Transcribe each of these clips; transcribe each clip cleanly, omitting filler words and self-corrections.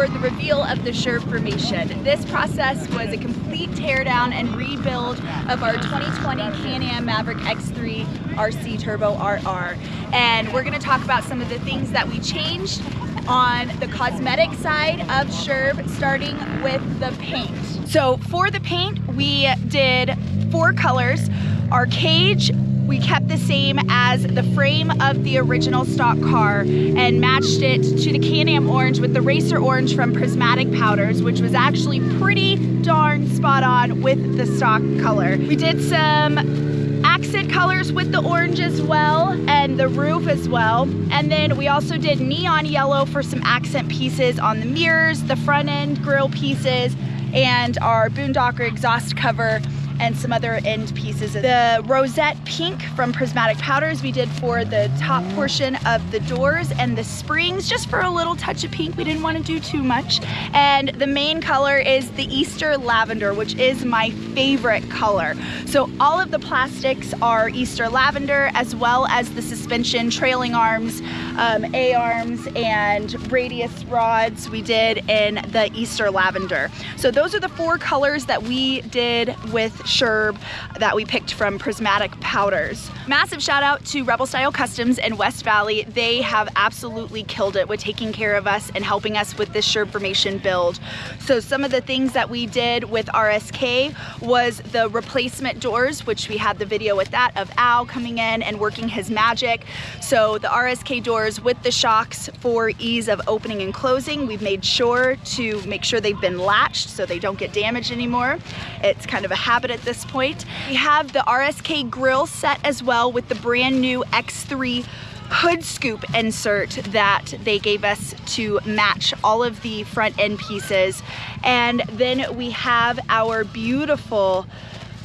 For the reveal of the Sherbformation. This process was a complete teardown and rebuild of our 2020 Can-Am Maverick X3 RC Turbo RR. And we're going to talk about some of the things that we changed on the cosmetic side of Sherb, starting with the paint. So for the paint, we did 4 colors. Our cage, we kept the same as the frame of the original stock car and matched it to the Can-Am orange with the racer orange from Prismatic Powders, which was actually pretty darn spot on with the stock color. We did some accent colors with the orange as well, and the roof as well. And then we also did neon yellow for some accent pieces on the mirrors, the front end grille pieces, and our Boondocker exhaust cover, and some other end pieces. The rosette pink from Prismatic Powders we did for the top portion of the doors and the springs, just for a little touch of pink. We didn't want to do too much. And the main color is the Easter lavender, which is my favorite color. So all of the plastics are Easter lavender, as well as the suspension, trailing arms, A-arms, and radius rods we did in the Easter lavender. So those are the 4 colors that we did with Sherb that we picked from Prismatic Powders. Massive shout out to Rebel Style Kustoms in West Valley. They have absolutely killed it with taking care of us and helping us with this Sherbformation build. So some of the things that we did with RSK was the replacement doors, which we had the video with that of Al coming in and working his magic. So the RSK doors with the shocks for ease of opening and closing, we've made sure to make sure they've been latched so they don't get damaged anymore. It's kind of a habit at this point. We have the RSK grill set as well with the brand new X3 hood scoop insert that they gave us to match all of the front end pieces. And then we have our beautiful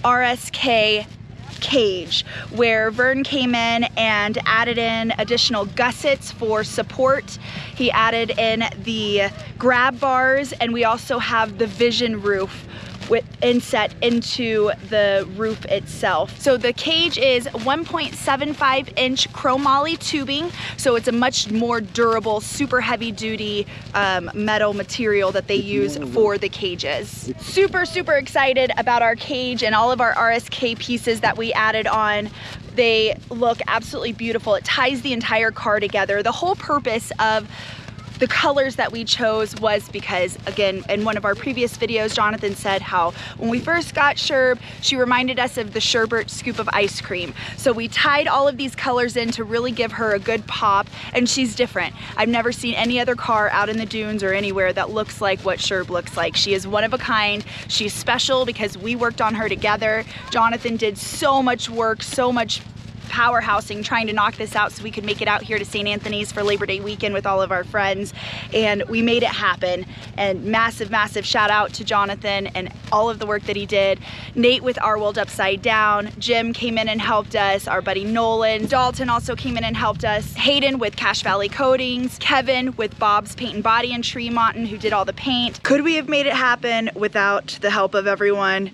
RSK cage where Vern came in and added in additional gussets for support. He added in the grab bars, and we also have the vision roof with inset into the roof itself. So the cage is 1.75 inch chromoly tubing, so it's a much more durable, super heavy duty metal material that they use for the cages. Super excited about our cage and all of our RSK pieces that we added on. They look absolutely beautiful. It ties the entire car together. The whole purpose of the colors that we chose was because, again, in one of our previous videos, Jonathan said how when we first got Sherb, she reminded us of the Sherbert scoop of ice cream. So we tied all of these colors in to really give her a good pop, and she's different. I've never seen any other car out in the dunes or anywhere that looks like what Sherb looks like. She is one of a kind. She's special because we worked on her together. Jonathan did so much work, so much powerhousing trying to knock this out so we could make it out here to St. Anthony's for Labor Day weekend with all of our friends, and we made it happen. And massive shout out to Jonathan and all of the work that he did. Nate with Our World Upside Down, Jim came in and helped us, our buddy Nolan, Dalton also came in and helped us, Hayden with Cache Valley Coatings, Kevin with Bob's Paint and Body in Tremont, who did all the paint. Could we have made it happen without the help of everyone?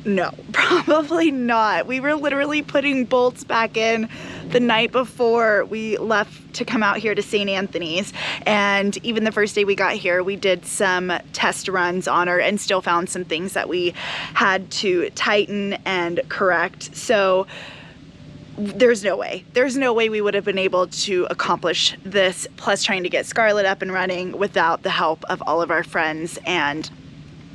No, probably not. We were literally putting bolts back in the night before we left to come out here to St. Anthony's. And even the first day we got here, we did some test runs on her and still found some things that we had to tighten and correct. So there's no way we would have been able to accomplish this, plus trying to get Scarlett up and running without the help of all of our friends. And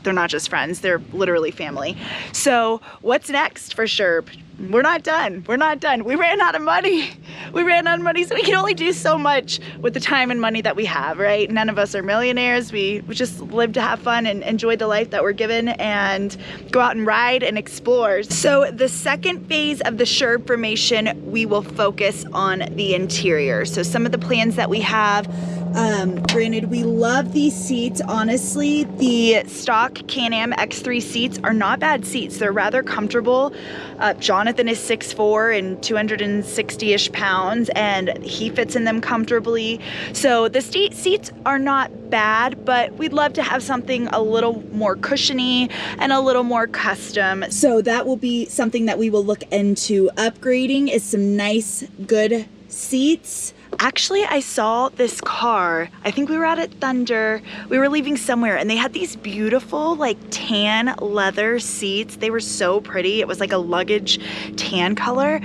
they're not just friends, they're literally family. So what's next for Sherb? We're not done. We're not done. We ran out of money. We ran out of money, so we can only do so much with the time and money that we have, right? None of us are millionaires. We just live to have fun and enjoy the life that we're given and go out and ride and explore. So the second phase of the Sherbformation, we will focus on the interior. So some of the plans that we have, granted, we love these seats. Honestly, the stock Can-Am X3 seats are not bad seats. They're rather comfortable. Jonathan is 6'4" and 260-ish pounds, and he fits in them comfortably. So the seats are not bad, but we'd love to have something a little more cushiony and a little more custom. So that will be something that we will look into upgrading, is some nice, good seats. Actually, I saw this car, I think we were out at Thunder, we were leaving somewhere, and they had these beautiful like tan leather seats. They were so pretty. It was like a luggage tan color.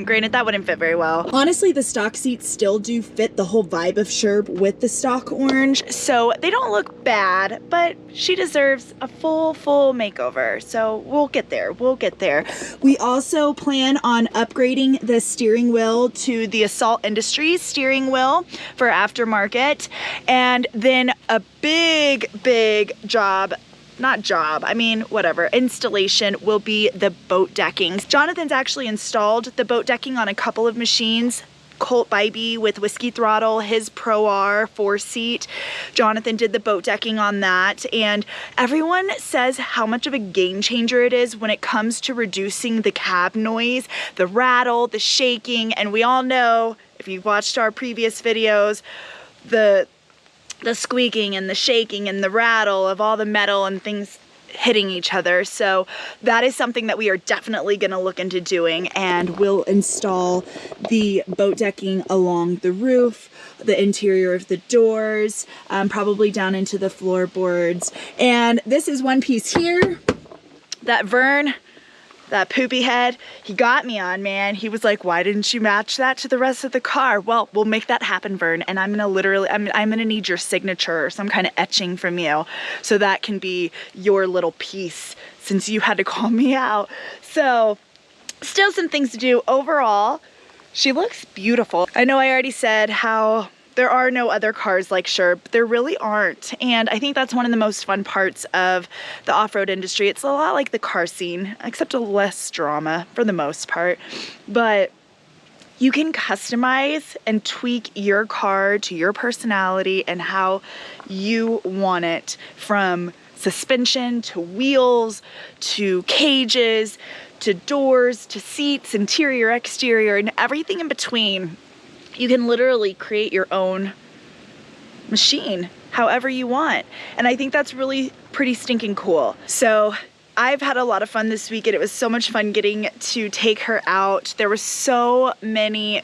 Granted, that wouldn't fit very well. Honestly, the stock seats still do fit the whole vibe of Sherb with the stock orange, so they don't look bad, but she deserves a full makeover. So we'll get there, we'll get there. We also plan on upgrading the steering wheel to the Assault Industries steering wheel for aftermarket, and then a big job, not job, I mean whatever, installation will be the boat decking. Jonathan's actually installed the boat decking on a couple of machines. Colt Bybee with Whiskey Throttle, his Pro R 4-seat. Jonathan did the boat decking on that, and everyone says how much of a game changer it is when it comes to reducing the cab noise, the rattle, the shaking, and we all know, if you've watched our previous videos, the squeaking and the shaking and the rattle of all the metal and things hitting each other. So that is something that we are definitely going to look into doing, and we'll install the boat decking along the roof, the interior of the doors, probably down into the floorboards. And this is one piece here that Vern, that poopy head, he got me on, man. He was like, why didn't you match that to the rest of the car? Well, we'll make that happen, Vern, and I'm gonna literally, I'm gonna need your signature or some kind of etching from you, so that can be your little piece, since you had to call me out. So still some things to do. Overall, she looks beautiful. I know I already said how there are no other cars like Sherb. There really aren't. And I think that's one of the most fun parts of the off-road industry. It's a lot like the car scene, except a less drama for the most part. But you can customize and tweak your car to your personality and how you want it, from suspension to wheels to cages to doors to seats, interior, exterior, and everything in between. You can literally create your own machine however you want. And I think that's really pretty stinking cool. So I've had a lot of fun this week, and it was so much fun getting to take her out. There were so many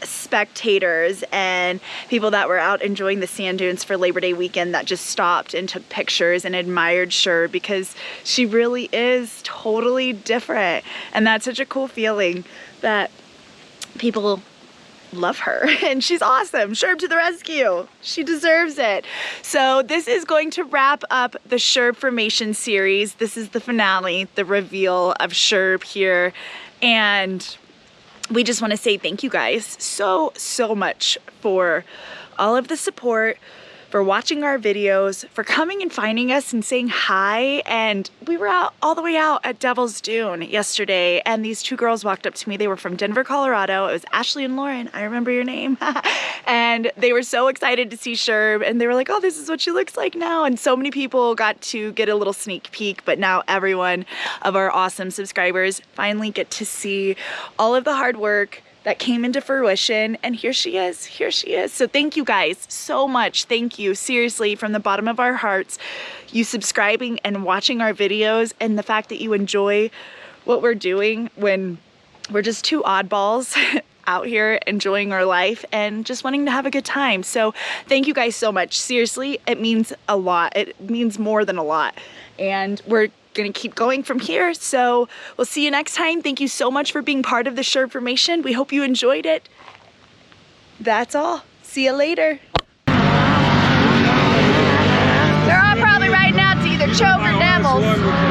spectators and people that were out enjoying the sand dunes for Labor Day weekend that just stopped and took pictures and admired Sherb, because she really is totally different. And that's such a cool feeling that people love her and she's awesome. Sherb to the rescue. She deserves it. So this is going to wrap up the Sherbformation series. This is the finale, the reveal of Sherb here. And we just want to say thank you guys so much for all of the support, for watching our videos, for coming and finding us and saying hi. And we were out all the way out at Devil's Dune yesterday, and these two girls walked up to me. They were from Denver, Colorado. It was Ashley and Lauren. I remember your name. And they were so excited to see Sherb, and they were like, oh, this is what she looks like now. And so many people got to get a little sneak peek, but now every one of our awesome subscribers finally get to see all of the hard work that came into fruition, and here she is, here she is. So thank you guys so much. Thank you, seriously, from the bottom of our hearts, you subscribing and watching our videos, and the fact that you enjoy what we're doing when we're just two oddballs out here enjoying our life and just wanting to have a good time. So thank you guys so much. Seriously, it means a lot. It means more than a lot. And we're gonna keep going from here. So we'll see you next time. Thank you so much for being part of the Sherbformation. We hope you enjoyed it. That's all. See you later. They're all probably riding out to either choke or devils.